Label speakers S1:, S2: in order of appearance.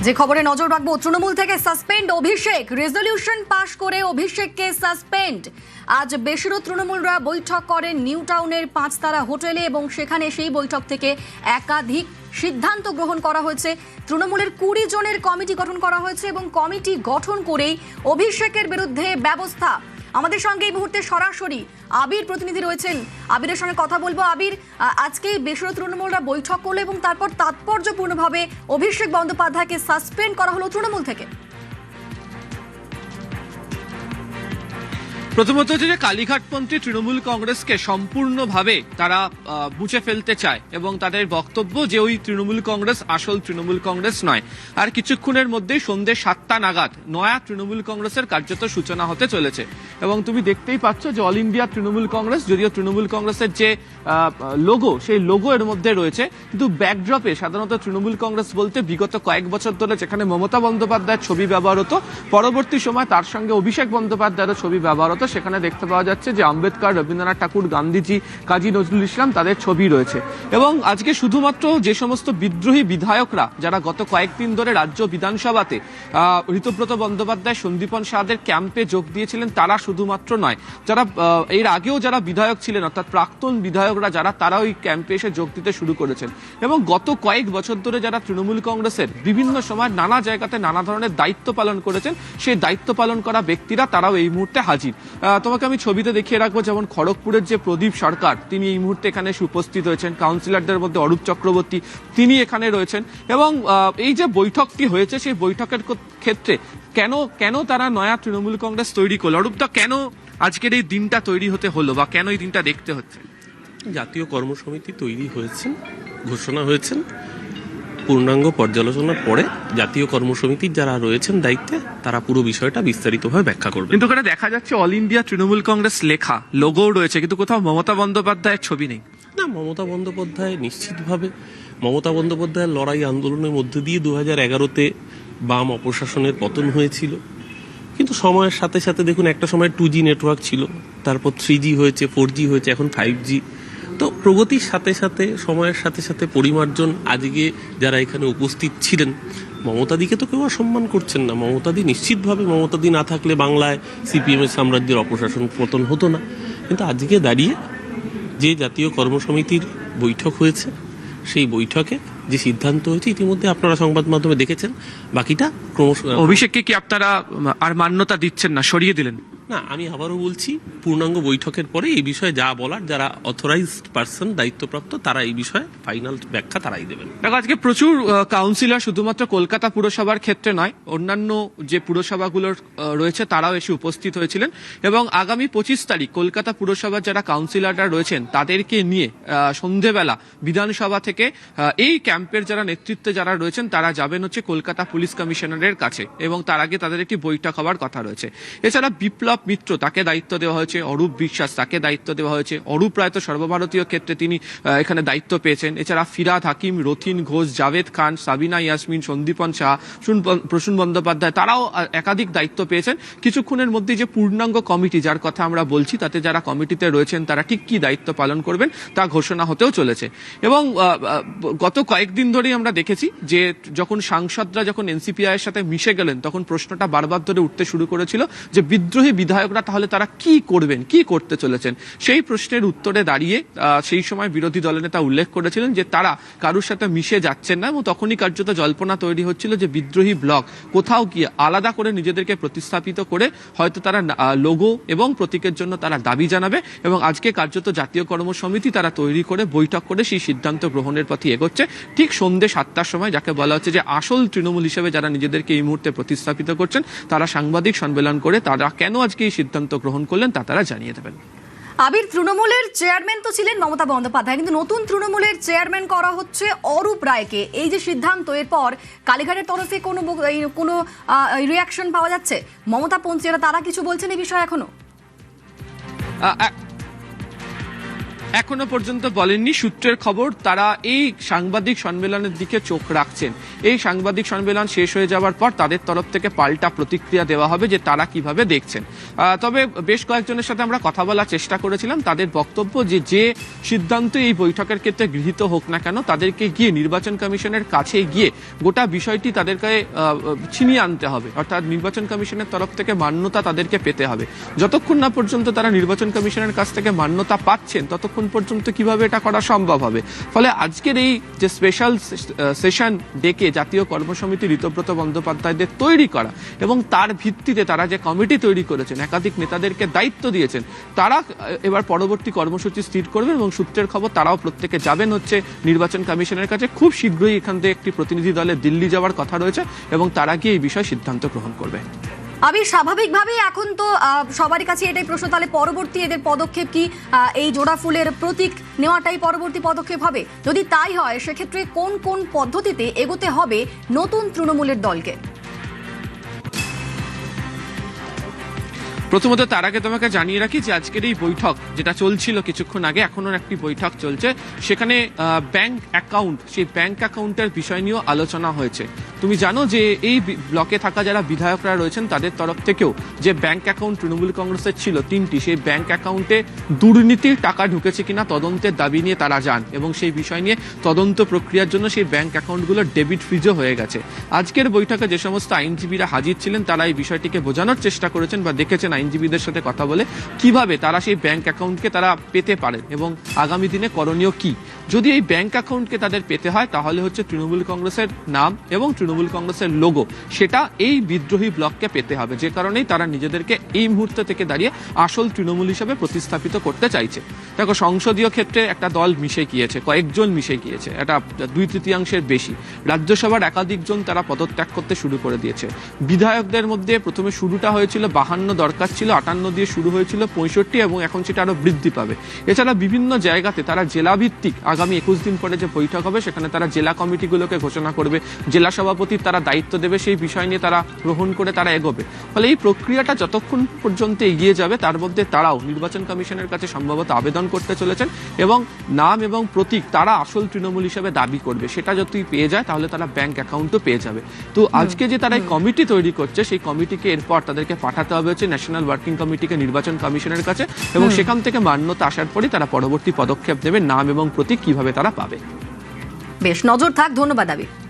S1: যে খবরে নজর রাখবো, তৃণমূল থেকে সাসপেন্ড অভিষেক, রেজলিউশন পাশ করে অভিষেককে সাসপেন্ড। আজ বেশিরও তৃণমূলরা বৈঠক করেন নিউ টাউনের 5 তারা হোটেলে এবং সেখানে সেই বৈঠক থেকে একাধিক সিদ্ধান্ত গ্রহণ করা হয়েছে। তৃণমূলের 20 জনের কমিটি গঠন করা হয়েছে এবং কমিটি গঠন করেই অভিষেকের বিরুদ্ধে ব্যবস্থা। আমাদের সঙ্গে এই মুহূর্তে সরাসরি আবির প্রতিনিধি রয়েছেন, আবিরের সঙ্গে কথা বলবো। আবির, আজকে বেসরকারি তৃণমূলরা বৈঠক করলো এবং তারপর তাৎপর্যপূর্ণভাবে অভিষেক বন্দ্যোপাধ্যায়কে সাসপেন্ড করা হলো তৃণমূল থেকে।
S2: প্রথমত হচ্ছে যে কালীঘাটপন্থী তৃণমূল কংগ্রেসকে সম্পূর্ণভাবে তারা বুঝে ফেলতে চায় এবং তাদের বক্তব্য যে ওই তৃণমূল কংগ্রেস আসল তৃণমূল কংগ্রেস নয়। আর কিছুক্ষণের মধ্যেই সন্ধ্যে 7টা নাগাদ নয়া তৃণমূল কংগ্রেসের কার্যত সূচনা হতে চলেছে এবং তুমি দেখতেই পাচ্ছ যে অল ইন্ডিয়া তৃণমূল কংগ্রেস, যদিও তৃণমূল কংগ্রেসের যে লোগো সেই লোগো এর মধ্যে রয়েছে, কিন্তু ব্যাকড্রপে সাধারণত তৃণমূল কংগ্রেস বলতে বিগত কয়েক বছর ধরে যেখানে মমতা বন্দ্যোপাধ্যায়ের ছবি ব্যবহার হতো, পরবর্তী সময় তার সঙ্গে অভিষেক বন্দ্যোপাধ্যায়েরও ছবি ব্যবহার হতো। সেখানে দেখতে পাওয়া যাচ্ছে যে আম্বেদকর, রবীন্দ্রনাথ ঠাকুর, গান্ধীজি, কাজী নজরুল ইসলাম তাদের ছবি রয়েছে। এবং আজকে শুধুমাত্র যে সমস্ত বিদ্রোহী বিধায়করা যারা গত কয়েকদিন ধরে রাজ্য বিধানসভাতে ঋতব্রত বন্দ্যোপাধ্যায়, সন্দীপন শাহদের ক্যাম্পে যোগ দিয়েছিলেন তারা শুধুমাত্র নয়, যারা এর আগেও যারা বিধায়ক ছিলেন অর্থাৎ প্রাক্তন বিধায়করা যারা, তারা ওই ক্যাম্পে এসে যোগ দিতে শুরু করেছেন। এবং গত কয়েক বছর ধরে যারা তৃণমূল কংগ্রেসের বিভিন্ন সময় নানা জায়গাতে নানা ধরনের দায়িত্ব পালন করেছেন, সেই দায়িত্ব পালন করা ব্যক্তিরা তারাও এই মুহূর্তে হাজির। তোমাকে আমি ছবিতে দেখিয়ে রাখবো, যেমন খড়গপুরের যে প্রদীপ সরকার তিনি এই মুহূর্তে এখানে এসে উপস্থিত হয়েছেন, কাউন্সিলরদের মধ্যে অরূপ চক্রবর্তী তিনি এখানে রয়েছেন। এবং এই যে বৈঠকটি হয়েছে সেই বৈঠকের ক্ষেত্রে কেন তারা নয়া তৃণমূল কংগ্রেস তৈরি করলো, অরূপদা কেন আজকের এই দিনটা তৈরি হতে হলো বা কেন এই দিনটা দেখতে হচ্ছে?
S3: জাতীয় কর্মসমিতি তৈরি হয়েছেন, ঘোষণা হয়েছেন, পূর্ণাঙ্গ পর্যালোচনার পরে জাতীয় কর্মসমিতির যারা রয়েছেন দায়িত্বে তারা পুরো বিষয়টা বিস্তারিতভাবে ব্যাখ্যা করবে।
S2: কিন্তু এখানে দেখা যাচ্ছে অল ইন্ডিয়া তৃণমূল কংগ্রেস লেখা, লোগোও রয়েছে, কিন্তু কোথাও মমতা বন্দ্যোপাধ্যায়ের ছবি নেই।
S3: না, মমতা বন্দ্যোপাধ্যায় নিশ্চিতভাবে মমতা বন্দ্যোপাধ্যায়ের লড়াই আন্দোলনের মধ্যে দিয়ে 2011-তে বাম অপশাসনের পতন হয়েছিল। কিন্তু সময়ের সাথে সাথে দেখুন, একটা সময় 2G নেটওয়ার্ক ছিল, তারপর 3G হয়েছে, 4G হয়েছে, এখন 5G। তো প্রগতির সাথে সাথে সময়ের সাথে সাথে পরিমার্জন, আজকে যারা এখানে উপস্থিত ছিলেন, মমতাদিকে তো কেউ অসম্মান করছেন না। মমতাদি নিশ্চিতভাবে, মমতাদি না থাকলে বাংলায় সিপিএমের সাম্রাজ্যের অপশাসন পতন হতো না। কিন্তু আজকে দাঁড়িয়ে যে জাতীয় কর্মসমিতির বৈঠক হয়েছে, সেই বৈঠকে যে সিদ্ধান্ত হয়েছে ইতিমধ্যে আপনারা সংবাদ মাধ্যমে দেখেছেন। বাকিটা ক্রমশ
S2: অভিষেককে কি আপনারা আর মান্যতা দিচ্ছেন না, সরিয়ে দিলেন?
S3: না, আমি আবারও বলছি, পূর্ণাঙ্গ বৈঠকের পরে এই বিষয়ে যা বলার, যারা অথরাইজড পার্সন, দায়িত্বপ্রাপ্ত, তারা এই বিষয়ে ফাইনাল ব্যাখ্যা তারাই দেবেন।
S2: দেখো, আজকে প্রচুর কাউন্সিলর শুধুমাত্র কলকাতা পুরসভার ক্ষেত্রে নয়, অন্যান্য যে পুরসভাগুলোর রয়েছে তারাও এসে উপস্থিত হয়েছিলেন। এবং আগামী 25 তারিখ কলকাতা পুরসভার যারা কাউন্সিলররা রয়েছেন তাদেরকে নিয়ে সন্ধেবেলা বিধানসভা থেকে এই ক্যাম্পের যারা নেতৃত্বে যারা রয়েছেন তারা যাবেন হচ্ছে কলকাতা পুলিশ কমিশনারের কাছে এবং তার আগে তাদের একটি বৈঠক হওয়ার কথা রয়েছে। এছাড়া বিপ্লব মিত্র তাকে দায়িত্ব দেওয়া হয়েছে, অরূপ বিশ্বাস তাকে দায়িত্ব দেওয়া হয়েছে, অরূপ রায় তো সর্বভারতীয় ক্ষেত্রে তিনি এখানে দায়িত্ব পেয়েছেন। এছাড়া ফিরাদ হাকিম, রথিন ঘোষ, জাভেদ খান, সাবিনা ইয়াসমিন, সন্দীপন শাহ, প্রসূন বন্দ্যোপাধ্যায় তারাও একাধিক দায়িত্ব পেয়েছেন। কিছুক্ষণের মধ্যে যে পূর্ণাঙ্গ কমিটি যার কথা আমরা বলছি, তাতে যারা কমিটিতে রয়েছেন তারা ঠিক কি দায়িত্ব পালন করবেন তা ঘোষণা হতেও চলেছে। এবং গত কয়েকদিন ধরেই আমরা দেখেছি যে যখন সাংসদরা যখন এনসিপিআই এর সাথে মিশে গেলেন তখন প্রশ্নটা বারবার ধরে উঠতে শুরু করেছিল যে বিদ্রোহী বিধায়করা তাহলে তারা কি করবেন, কি করতে চলেছেন। সেই প্রশ্নের উত্তরে দাঁড়িয়ে সেই সময় বিরোধী দলের নেতা উল্লেখ করেছিলেন যে তারা কারোর সাথে মিশে যাচ্ছেন না এবং তখনই কার্যত জল্পনা তৈরি হচ্ছিল যে বিদ্রোহী ব্লক কোথাও গিয়ে আলাদা করে নিজেদেরকে প্রতিস্থাপিত করে হয়তো তারা লোগো এবং প্রতীকের জন্য তারা দাবি জানাবে। এবং আজকে কার্যত জাতীয় কর্মসমিতি তারা তৈরি করে বৈঠক করে সেই সিদ্ধান্ত গ্রহণের পথে এগোচ্ছে। ঠিক সন্ধ্যে 7টার সময় যাকে বলা হচ্ছে যে আসল তৃণমূল হিসেবে যারা নিজেদেরকে এই মুহূর্তে প্রতিস্থাপিত করছেন, তারা সাংবাদিক সম্মেলন করে তারা কেন আজকে এই সিদ্ধান্ত গ্রহণ করলেন তা তারা জানিয়ে দেবেন।
S1: আবির, তৃণমূলের চেয়ারম্যান তো ছিলেন মমতা বন্দ্যোপাধ্যায়, কিন্তু নতুন তৃণমূলের চেয়ারম্যান করা হচ্ছে অরূপ রায়কে। এই যে সিদ্ধান্ত, এরপর কালীঘাটের তরফে কোনো রিয়াকশন পাওয়া যাচ্ছে? মমতা পন্থীরা তারা কিছু বলছেন এই বিষয়ে এখনো?
S2: এখনো পর্যন্ত বলেননি। সূত্রের খবর তারা এই সাংবাদিক সম্মেলনের দিকে চোখ রাখছেন। এই সাংবাদিক সম্মেলন শেষ হয়ে যাওয়ার পর তাদের তরফ থেকে পাল্টা প্রতিক্রিয়া দেওয়া হবে যে তারা কিভাবে দেখছেন। তবে বেশ কয়েকজনের সাথে আমরা কথা বলার চেষ্টা করেছিলাম। তাদের বক্তব্য যে সিদ্ধান্ত এই বৈঠকের ক্ষেত্রে গৃহীত হোক না কেন, তাদেরকে গিয়ে নির্বাচন কমিশনের কাছে গিয়ে গোটা বিষয়টি তাদেরকে ছিনিয়ে আনতে হবে, অর্থাৎ নির্বাচন কমিশনের তরফ থেকে মান্যতা তাদেরকে পেতে হবে। যতক্ষণ না পর্যন্ত তারা নির্বাচন কমিশনের কাছ থেকে মান্যতা পাচ্ছেন ততক্ষণ পর্যন্ত কিভাবে এটা করা সম্ভব হবে। ফলে আজকের এই যে স্পেশাল সেশন ডেকে জাতীয় কর্মসমিতি ঋতব্রত বন্দ্যোপাধ্যায়দের তৈরি করা এবং তার ভিত্তিতে তারা যে কমিটি তৈরি করেছেন, একাধিক নেতাদেরকে দায়িত্ব দিয়েছেন, তারা এবার পরবর্তী কর্মসূচি স্থির করবেন এবং সূত্রের খবর তারাও প্রত্যেকে যাবেন হচ্ছে নির্বাচন কমিশনের কাছে। খুব শীঘ্রই এখান থেকে একটি প্রতিনিধি দলে দিল্লি যাওয়ার কথা রয়েছে এবং তারা গিয়ে এই বিষয়ে সিদ্ধান্ত গ্রহণ করবে।
S1: আমি স্বাভাবিকভাবেই এখন তো সবারই কাছে এটাই প্রশ্ন, তাহলে পরবর্তী এদের পদক্ষেপ কি? এই জোড়া ফুলের প্রতীক নেওয়াটাই পরবর্তী পদক্ষেপ হবে? যদি তাই হয় সেক্ষেত্রে কোন কোন পদ্ধতিতে এগোতে হবে নতুন তৃণমূলের দলকে?
S2: প্রথমত তার আগে তোমাকে জানিয়ে রাখি যে আজকের এই বৈঠক যেটা চলছিল কিছুক্ষণ আগে, এখনো একটি বৈঠক চলছে, সেখানে ব্যাংক অ্যাকাউন্ট, সেই ব্যাংক অ্যাকাউন্টের বিষয় নিয়েও আলোচনা হয়েছে। তুমি জানো যে এই ব্লকে থাকা যারা বিধায়করা রয়েছেন তাদের তরফ থেকেও যে ব্যাংক অ্যাকাউন্ট তৃণমূল কংগ্রেসের ছিল 3টি, সেই ব্যাংক অ্যাকাউন্টে দুর্নীতির টাকা ঢুকেছে কিনা তদন্তের দাবি নিয়ে তারা যান এবং সেই বিষয় নিয়ে তদন্ত প্রক্রিয়ার জন্য সেই ব্যাংক অ্যাকাউন্টগুলো ডেবিট ফ্রিজও হয়ে গেছে। আজকের বৈঠকে যে সমস্ত আইনজীবীরা হাজির ছিলেন তারা এই বিষয়টিকে বোঝানোর চেষ্টা করেছেন বা দেখেছেন আইনজীবীদের সাথে কথা বলে কিভাবে তারা সেই ব্যাংক অ্যাকাউন্টকে তারা পেতে পারেন এবং আগামী দিনে করণীয় কি। যদি এই ব্যাংক অ্যাকাউন্টকে তাদের পেতে হয় তাহলে হচ্ছে তৃণমূল কংগ্রেসের নাম এবং তৃণমূল কংগ্রেসের লোগো, সেটা এই বিদ্রোহী ব্লককে পেতে হবে, যে কারণেই তারা নিজেদেরকে এই মুহূর্তে থেকে দাঁড়িয়ে আসল তৃণমূল হিসেবে প্রতিস্থাপিত করতে চাইছে। দেখো, সংসদীয় ক্ষেত্রে একটা দল মিশে গিয়েছে, কয়েকজন মিশে গিয়েছে, এটা 2/3 বেশি। রাজ্যসভার একাধিকজন তারা পদত্যাগ করতে শুরু করে দিয়েছে। বিধায়কদের মধ্যে প্রথমে শুরুটা হয়েছিল 52 দরকার ছিল, 58 দিয়ে শুরু হয়েছিল 65 এবং এখন সেটা আরো বৃদ্ধি পাবে। এছাড়া বিভিন্ন জায়গাতে তারা জেলাভিত্তিক আগামী 21 দিন পরে যে বৈঠক হবে সেখানে তারা জেলা কমিটিগুলোকে ঘোষণা করবে, জেলা সভাপতির তারা দায়িত্ব দেবে, সেই বিষয় নিয়ে তারা গ্রহণ করে তারা এগোবে। ফলে এই প্রক্রিয়াটা যতক্ষণ পর্যন্ত এগিয়ে যাবে তার মধ্যে তারাও নির্বাচন কমিশনের কাছে সম্ভবত আবেদন করতে চলেছেন এবং নাম এবং প্রতীক তারা আসল তৃণমূল হিসেবে দাবি করবে। সেটা যদি পেয়ে যায় তাহলে তারা ব্যাংক অ্যাকাউন্টও পেয়ে যাবে। তো আজকে যে তারা এই কমিটি তৈরি করছে সেই কমিটিকে এরপর তাদেরকে পাঠাতে হবে হচ্ছে ন্যাশনাল ওয়ার্কিং কমিটিকে নির্বাচন কমিশনের কাছে এবং সেখান থেকে মান্যতা আসার পরই তারা পরবর্তী পদক্ষেপ দেবে নাম এবং প্রতীক কিভাবে তারা পাবে।
S1: বেশ, নজর থাক। ধন্যবাদ আবির।